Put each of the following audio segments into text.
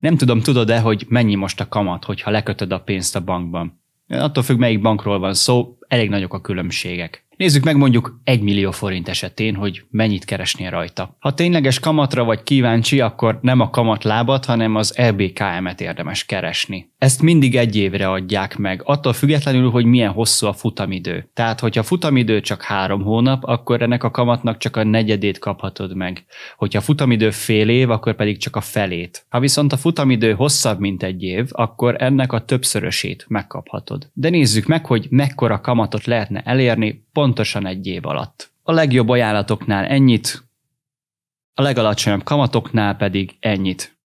Nem tudom, tudod-e, hogy mennyi most a kamat, hogyha lekötöd a pénzt a bankban? Attól függ, melyik bankról van szó, elég nagyok a különbségek. Nézzük meg mondjuk 1 millió forint esetén, hogy mennyit keresnél rajta. Ha tényleges kamatra vagy kíváncsi, akkor nem a kamatlábat, hanem az EBKM-et érdemes keresni. Ezt mindig 1 évre adják meg, attól függetlenül, hogy milyen hosszú a futamidő. Tehát, hogyha futamidő csak 3 hónap, akkor ennek a kamatnak csak a negyedét kaphatod meg. Hogyha futamidő fél év, akkor pedig csak a felét. Ha viszont a futamidő hosszabb, mint 1 év, akkor ennek a többszörösét megkaphatod. De nézzük meg, hogy mekkora kamatot lehetne elérni pontosan 1 év alatt. A legjobb ajánlatoknál ennyit, a legalacsonyabb kamatoknál pedig ennyit.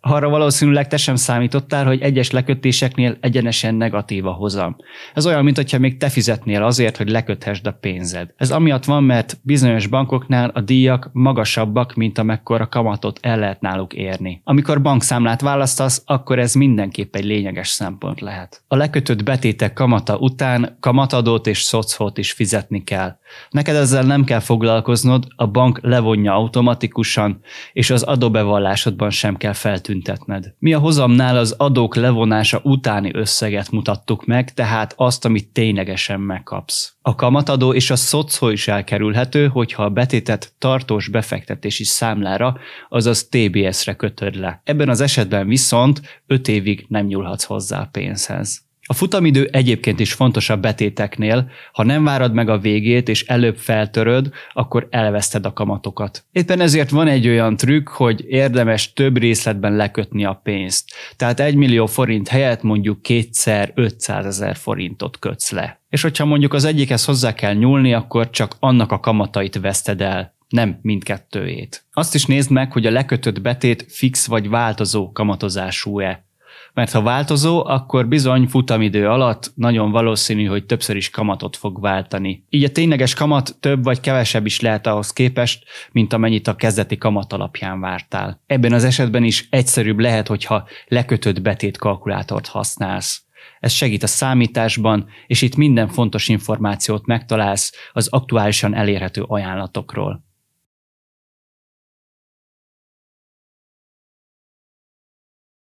Arra valószínűleg te sem számítottál, hogy egyes lekötéseknél egyenesen negatív a hozam. Ez olyan, mintha még te fizetnél azért, hogy leköthessd a pénzed. Ez amiatt van, mert bizonyos bankoknál a díjak magasabbak, mint amekkora kamatot el lehet náluk érni. Amikor bankszámlát választasz, akkor ez mindenképp egy lényeges szempont lehet. A lekötött betétek kamata után kamatadót és szocót is fizetni kell. Neked ezzel nem kell foglalkoznod, a bank levonja automatikusan, és az adóbevallásodban sem kell feltüntetned. Mi a hozamnál az adók levonása utáni összeget mutattuk meg, tehát azt, amit ténylegesen megkapsz. A kamatadó és a szocó is elkerülhető, hogyha a betétet tartós befektetési számlára, azaz TBS-re kötöd le. Ebben az esetben viszont 5 évig nem nyúlhatsz hozzá a pénzhez. A futamidő egyébként is fontos a betéteknél, ha nem várod meg a végét és előbb feltöröd, akkor elveszted a kamatokat. Éppen ezért van egy olyan trükk, hogy érdemes több részletben lekötni a pénzt. Tehát 1 millió forint helyett mondjuk 2-szer 500 000 forintot kötsz le. És hogyha mondjuk az egyikhez hozzá kell nyúlni, akkor csak annak a kamatait veszted el, nem mindkettőjét. Azt is nézd meg, hogy a lekötött betét fix vagy változó kamatozású-e. Mert ha változó, akkor bizony futamidő alatt nagyon valószínű, hogy többször is kamatot fog váltani. Így a tényleges kamat több vagy kevesebb is lehet ahhoz képest, mint amennyit a kezdeti kamat alapján vártál. Ebben az esetben is egyszerűbb lehet, hogyha lekötött betétkalkulátort használsz. Ez segít a számításban, és itt minden fontos információt megtalálsz az aktuálisan elérhető ajánlatokról.